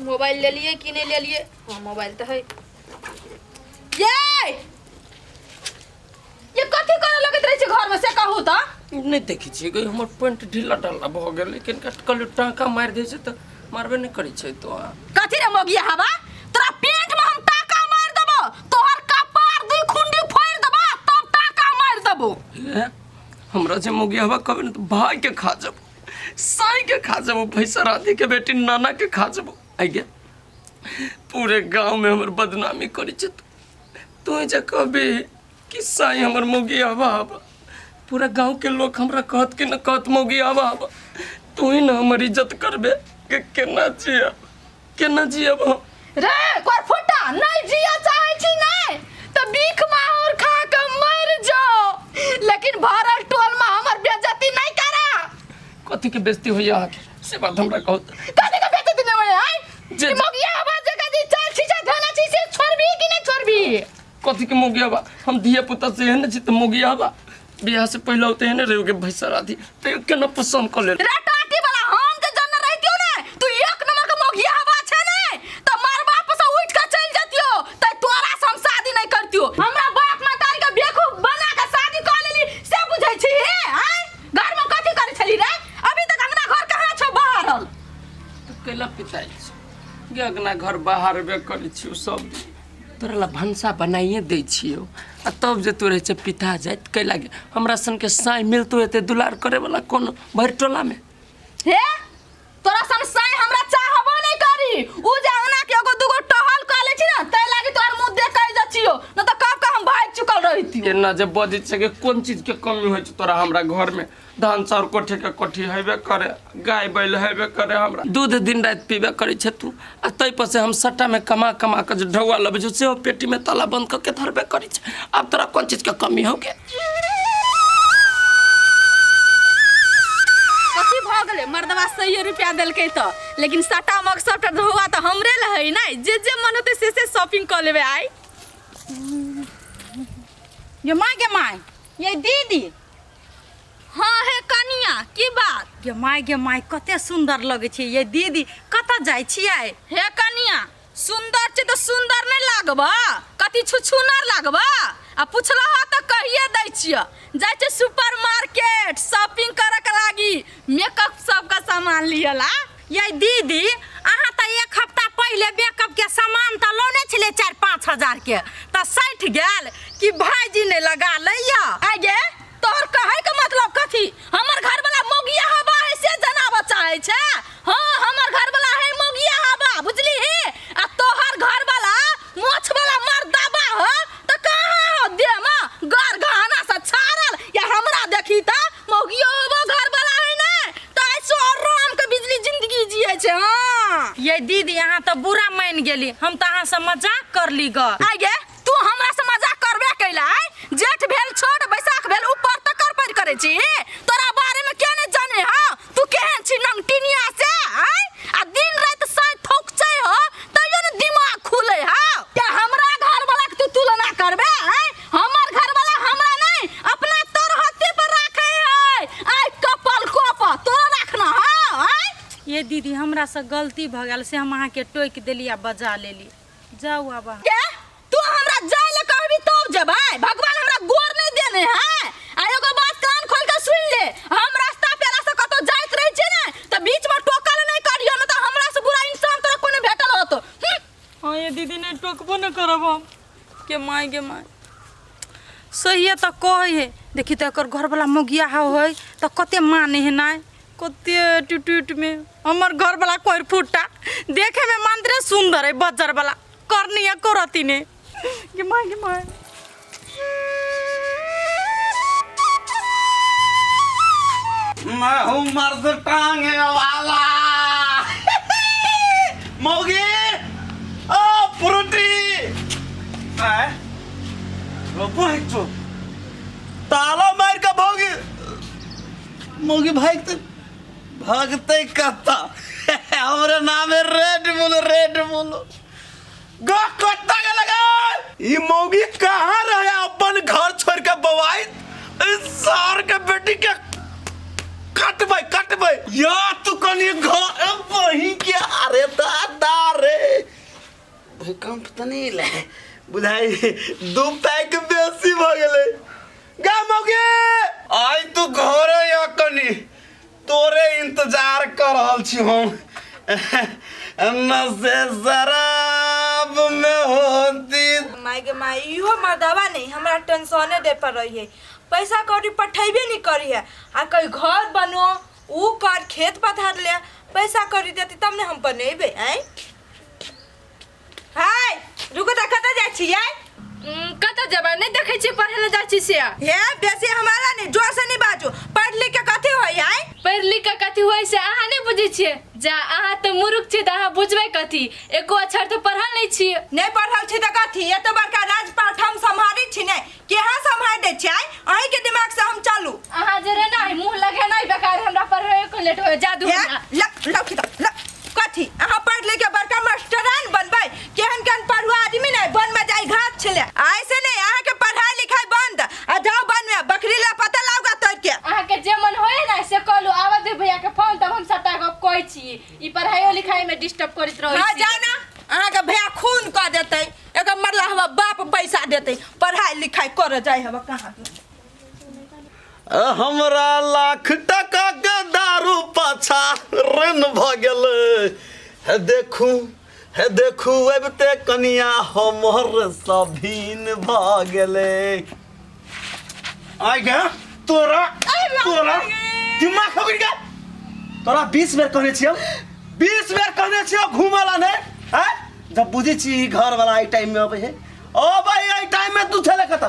Mobile ले लिए कि नहीं ले लिए? हाँ मोबाइल तो है। ये कथी करे लगत रही घर में से कहू तो? नहीं देखी छी गई हमर पेंट ढीला ढाला भ गेल लेकिन कल टाका मार दे से त मारबे नहीं करी छै तो। कथी रे मोगिया हवा? तोरा पेंट में हम टाका मार देबो, तोहर कपार दुई खुंडी फोड़ देबो तब टाका मार देबो। हमरा जे मोगिया हवा कबे न तो भाई के खा जब, साई के खा जब, भैंसा राधी के बेटी नाना के खा जब। आ गया पूरे गांव में हमर बदनामी करी छै तू जे कबे कि साई हमर मोगिया हवा हवा। पूरा गांव के लोग हमरा कहत कि न कहत मोगिया हवा हवा। तू ही न हमर इज्जत करबे के केना जियब हम। रे कोर फुटा नहीं जिया चाहे छी नहीं तो भीख मार खा के मर जाओ, लेकिन भरल टोल में हमर बेइज्जती नहीं करा। कथी के बेइज्जती होइया आखिर से बात हमरा कहत? कथी के बेइज्जती नहीं होइया? जे मोगिया हवा जगह दी चल छीछा धना छी से छोड़बी कि नहीं छोड़बी? कथी के मोगिया हवा? हम धिया पुता से है न छी त मोगिया हवा बियाह से पहले होते है न रहोगे भैंसा राधी तो केना पसंद कर ले रे टाटी वाला हम के जन रहतियो ने तू एक नंबर के मोगिया हवा छे ने त मार बाप से उठ के चल जतियो त तोरा से हम शादी नहीं करतियो। हमरा बाप मातारी के बेवकूफ बना के शादी कर लेली से बुझै छी? हैं घर में कथी करे छली रे? अभी तक अंगना घर कहां छौ बाहरल? तो केला पिताई गे अंगना घर बाहर बे करी छी सब तोरा ला भंसा बनाइए दै छियो आ तब जे तोरे से पिता जात कै लागे हमरा सन के साई मिलतो एते दुलार करे वाला कोन भर टोला में? हे तोरा सन साई हमरा चाहबो नहीं करी। उ जे अंगना के एगो दूगो टहल क ले छी ना तै लागी तोर मुंह देख के जचियो न त कब का हम भाग चुकल रहती। एना जे बजे छै के कोन चीज के कमी होय छै तोरा हमरा घर में? धान चाउर कोठे के कोठी हेबे करे, गाय बैल हेबे करे, हमरा दूध दिन रात पीबे करे छै तू आ तै पर से हम सट्टा में कमा कमा के जे ढौआ लबे छै से पेटी में ताला बंद क के धरबे करे छै। अब तोरा कोन चीज के कमी हो गे? कथी भ गेले मर्दवा 100 रुपया देलकै त लेकिन सट्टा मग सबटा ढौआ त हमरे ल है नै जे मन होते से शॉपिंग क लेबे। आई ये माय ये दीदी। हाँ है कनिया की बात? गे माय कते सुंदर लगे छै ये दीदी कत जाय छियै? हे कनिया सुंदर छै तो सुंदर नहीं लागबा कथी छुछुनर लागबा आ पुछला त कहिए दै छियै जाय छै सुपरमार्केट शॉपिंग करे के लागी मेकअप सब का सामान लियला। ये दीदी अहाँ त एक हफ्ता पहले मेकअप के सामान त लोने छले 4-5 हजार के त सैठ गेल कि भाईजी ने लगा लैया। आगे तोहर कहे के मतलब कथी? हमर घर वाला मोगिया हवा है से जनाब चाहे छै? हां हमर घर वाला है मोगिया हवा बुझली ही आ तोहर घर वाला मोछ वाला मर्दाबा हो त कहां हो दे मा घर गहना से छारल या हमरा देखी त मोगिया हवा घर वाला है ने त ऐसो आराम के बिजली जिंदगी जिए छै। हां ये दीदी अहाँ त बुरा मान गेली, हम त अहाँ से मजाक करली ग। आगे तू हमरा से मजाक करबे कैला? जेठ भेल छोट बैसाख भेल ऊपर तक कर करे छी तोरा बारे में क्या नहीं जाने? हां तू केहन छी नंगटिनिया से आय आ दिन रात साई ठोक छै हो तइयो न दिमाग खुले हा क्या हमरा घर वाला के तू तुलना करबे? आय हमर घर वाला हमरा नहीं अपना तोर हाथे पर राखे है आय कपल कोप तोरा रखना। हां आय ये दीदी हमरा से गलती भ गेल से हम अहाँ के टोक देली आ बजा लेली। जाऊ अब के तू हमरा जाय ले कहबी तब जेबै? भगवान हमरा गोर नहीं देने है। आ एगो बात कान खोल के सुन ले, हम रास्ता पेरा से कतो जाइत रही छी ने त बीच में टोकल नहीं करियो न त हमरा से बुरा इंसान तोरा कोने भेटल होतो। हां ये दीदी ने टोकबो न करब हम। के माय सही त कहे है देखी त एकर घर वाला मोगिया होय त कते माने है ना कते टूट में हमर घर वाला कोर फुटा देखे में मंदिर सुंदर है बजर वाला करनिया करती ने के माय मैं हूँ मर्द टांगे वाला मोगी ओ फ्रूटी ताला मार का भोगी मोगी भागते कहता हमारे नाम है रेड बुल गो कुत्ता के लगा ये मोगी कहाँ रहे अपन घर छोड़ के बवाई सार के बेटी के कट भाई पे या तू कनी घर वही के अरे दादा रे भूकंप तो नहीं ले बुझाई 2 पैक बेसी भ गेले गा मौगे आई तू घर या कनी तोरे इंतजार कर रहल छी हम नशे शराब में होती माई के माई इहो मर्दवा नहीं हमरा टेंशने दे पर रही है पैसा कौड़ी पठेबे नहीं करी है आ कोई घर बनो ऊ कर खेत पधार ले पैसा कौड़ी देती तब ने हम बनेबे हैं हाय रुको त कत जाय छियै कत जब नहीं देखे छी पढ़े ले जाय छी से हे बेसी हमारा नहीं जोर से नहीं बाजू पढ़ लिख के कथि होय है पढ़ लिख के कथि होय से अहाँ नहीं बुझे छिए जा अहाँ तो मूर्ख छी त अहाँ बुझबै कथि एको अक्षर तो पढ़ल नहीं छी नहीं पढ़ल छी त कथि ए तो बड़का राजपाट हम संभारी छी नहीं केहा संभार दे छै अही के दिमाग से हम चलू अहाँ जे रे नहीं मुंह लगे नहीं बेकार हमरा पढ़े को लेट हो जादू कथी अहाँ पढ़ लिख के बड़का मास्टरान बनबै केहन केहन पढ़ुआ आदमी नहीं बन में जाई घाट छले ऐसे नहीं अहाँ के पढ़ाई लिखाई बंद आ जाओ बन में बकरी ला पता लाउगा तोड़ के अहाँ के जे मन होय ना से कहलू आवा दे भैया के फोन तब हम सबटा गप कहै छी ई पढ़ाई लिखाई में डिस्टर्ब करत रहै छी हां जाओ ना अहाँ के भैया खून क देतै एकर मतलब हवा बाप पैसा देतै पढ़ाई लिखाई कर जाय हवा कहां हमरा लाख टका के दारू पाछा ऋण भ गेल हे देखू अबते कनिया हमर सभीन भ गेले आइ गे तोरा दिमाग खबर गे तोरा 20 बेर कहने छियौ 20 बेर कहने छियौ घुमला ने हैं जब बुझी छी घर वाला ई टाइम में अबै है ओ भाई ई टाइम में तू छले कत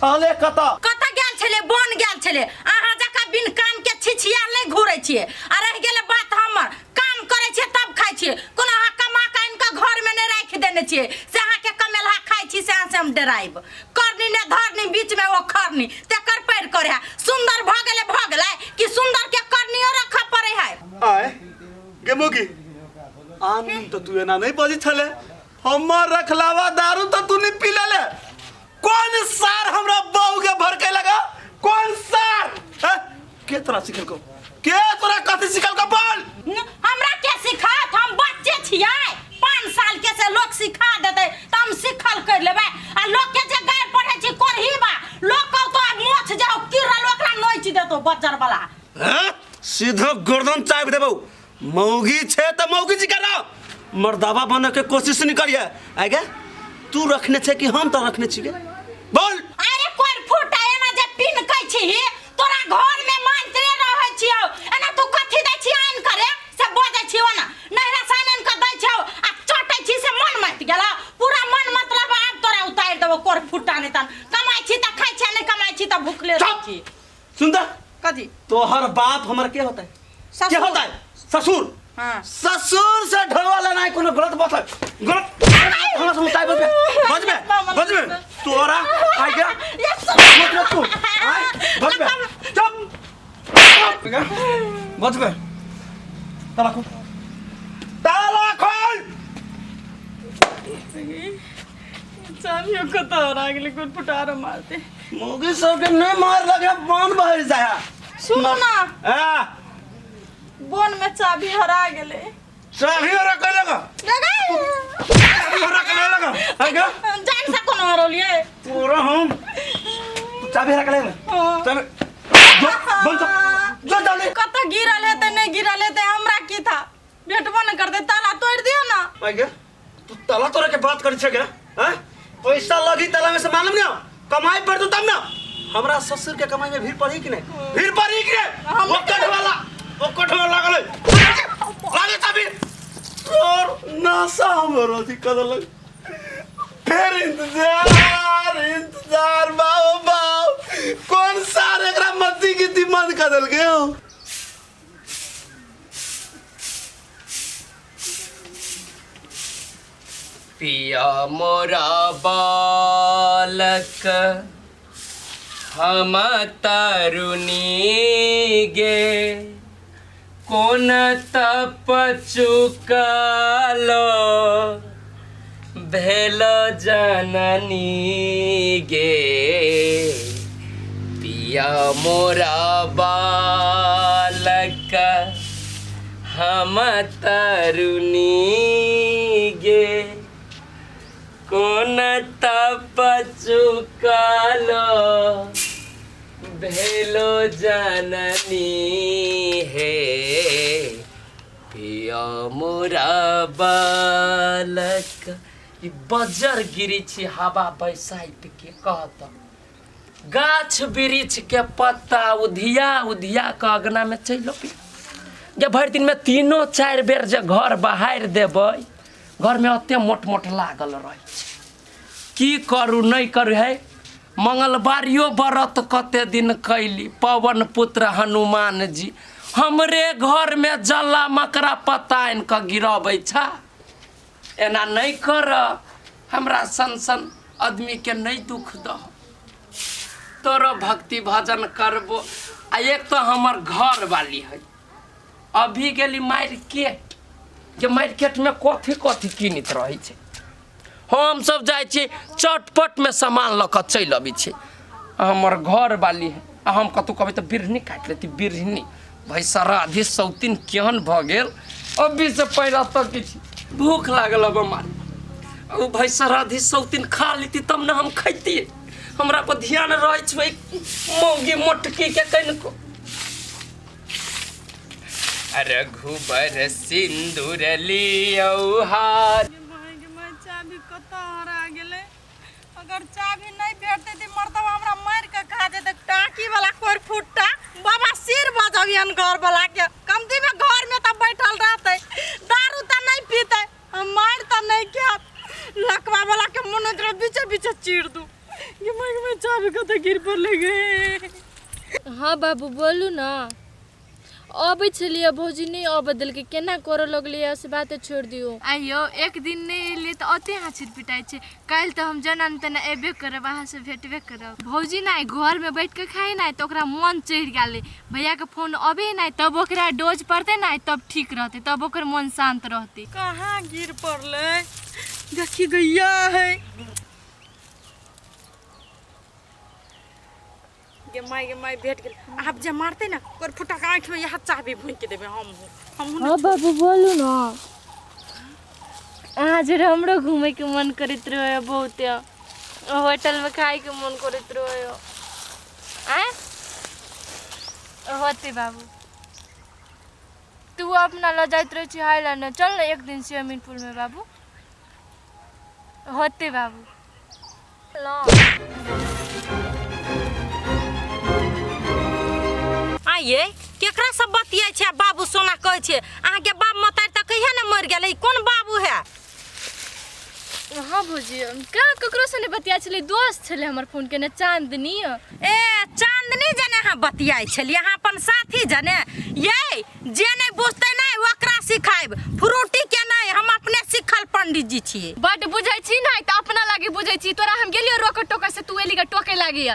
कत गेल छले बन गेल छले अहाँ जका बिन काम के छिछिया नहीं घुरै छिए आ रह गेले बात हमर काम करे छिए तब खाइ छिए कोनो अहाँ कमा के इनका घर में नहीं राख देने छिए से अहाँ के कमेलहा खाइ छी से हम डराइब करनी ने धरनी बीच में वो खरनी तेकर पैर करे सुंदर भ गेले कि सुंदर के करनियो रख पड़े है आए गे मोगी आन तो तू एना नहीं बजी छले हमर रखलावा दारू तो तू नहीं पी ले कौन सार हमरा बहू के भर के लगा कौन सार के तोरा सिखल को के तोरा कथि सिखल को बोल हमरा के सिखात हम बच्चे छियै 5 साल के से लोग सिखा देते त हम सिखल कर लेबै आ लोग के जे गाय पढ़े छी करही बा लोग को तो मोछ जाओ कीड़ा लोकरा नोच देतो बच्चर वाला सीधो गर्दन चाप देबो मौगी छे त मौगी जी करा मर्दावा बने के कोशिश नहीं करिए आगे तू रखने छे कि हम त रखने छी बोल अरे कोई फुटाए ना जे पिन कह छी तोरा घर में मंत्री रहै छियो एना तू कथि दै छी आन करे से बजै छियो ना नहरा सानन के दै छियो आ चटै छी से मन मत गेला पूरा मन मतलब आब तोरा उतार देबो कोर फुटा नहीं तन कमाई छी त खाइ छी नहीं कमाई छी त भूखले रह छी सुंदर कथि तोहर बाप हमर के होता है क्या होता है ससुर हां ससुर से ढोवाला नहीं कोनो गलत बात है गलत हमरा से उतार बज में तोरा आ गया मतलब तू बज में चुप बज में ताला खोल चाबियों को तो रागले को फुटारो मारते मोगी सब के नहीं मार लगे बांध बाहर जाया सुनो ना हां बोन में चाबी हरा गेले चाबी हरा के लगा हरा के लगा आगे जान से कोनो हरोलिए पूरा हम चाबी हरा के लगा चाबी बोल जो जल्दी कत गिरल है त नहीं गिरल है त हमरा की था भेटबो न कर दे ताला तोड़ दियो ना आगे तू ताला तोड़ के बात कर छे क्या हैं पैसा लगी ताला में से मालूम नहीं कमाई पर तू तब ना हमरा ससुर के कमाई में भीड़ पड़ी कि नहीं भीड़ पड़ी कि नहीं वो कठवा लागले लागे चाबी और नासा हमरो दिक्कत लग फिर इंतजार बाओ कौन सारे एकरा मत्ती की दिमाग कदल गए हो पिया मोरा बालक हम तरुणी गे कोन तप चुकालो भेल जननी गे पिया मोरा बालक हम तरुणी गे कोन तप चुकालो भेलो जननी हे पिया मोरा बालक। ई बजर गिरी छी हवा बैसाइत के कहत गाछ वृक्ष के पत्ता उधिया उधिया के अगना में चलो जे भरि दिन में 3-4 बेर जे घर बहारि देबै घर में अते मोट मोट लागल रहे की करू नहीं करू है। मंगलवारियो व्रत कते दिन कैली पवन पुत्र हनुमान जी हमरे घर में जल्ला मकरा पत्ता आनि के गिरबै छा। एना नहीं कर हमरा सन आदमी के नहीं दुख दह तोरो भक्ति भजन करबो। आ एक तो हमर घर वाली है अभी गेली मार्केट जे मार्केट में कथी कथी कीनित रही छे हम सब जाय छी चटपट में सामान ल क चल अबी छी। हमर घर वाली है आ हम कतु कहबै त बिरहनी काट लेती बिरहनी भैसा राधे सौतीन केहन भ गेल अभी से पहला तक किछ भूख लागल अब मार ओ भैसा राधे सौतीन खा लेती तब न हम खैती। हमरा पर ध्यान रहे छै मौगी मोटकी के कनको रघुबर सिंदूर लियो हार। चाबी कत हरा गेले अगर चाबी नहीं भेटते त मरतब हमरा मार के खा दे टाकी वाला कोर फुट्टा बाबा सिर बजावियन घर वाला के कमती में घर में त बैठल रहते दारू त नहीं पीते हम मार त नहीं के लकवा वाला के मन इधर बीचे बीचे चीर दू ये मैं चाबी कत गिर पर ले गए। हाँ बाबू बोलू ना अबै छलिए भौजी नहीं बदल के केना करो लगलिए से बात छोड़ दियो। आइयो एक दिन नहीं एलिए तो अते हाचिर पिटाई छे काल तो हम जनन तना एबे करब वहां से भेटबे करब। भौजी नहीं घर में बैठ के खाई नहीं तो ओकरा मन चढ़ गेले भैया के फोन अबे नहीं तब ओकरा डोज पड़ते नहीं तब ठीक रहते तब ओकर मन शांत रहते। कहां गिर पड़ले देखी गैया है गे माई भेट गेल आप जे मारते ना कर फुटा के आंख में यह चाबी भून के देबे हम। हाँ बाबू बोलू ना आज हमरो घूमे के मन करत रहे बहुत होटल में खाए के मन करत रहे आए होते बाबू तू अपना ल जाइत रहे छी हाईलैंड चल ना एक दिन स्विमिंग पूल में बाबू होते बाबू ला आइए केकरा सब बतियाय छै बाबू सोना कहै छै अहाँ के बाप मतार त कहिया न मर गेलै कोन बाबू है। हाँ भौजी का ककरो से बतिया छले दोस्त छले हमर फोन के ने चांदनी ए चांदनी जने अहाँ बतियाय छलिए अहाँ अपन साथी जने ये जे नहीं बुझते नहीं ओकरा सिखाइब फ्रूटी के नहीं हम अपने सिखल पंडित जी छिए। बड बुझै छी नहीं त अपना लागे बुझै छी तोरा हम गेलियो रोक टोका से तू एली के टोके लागी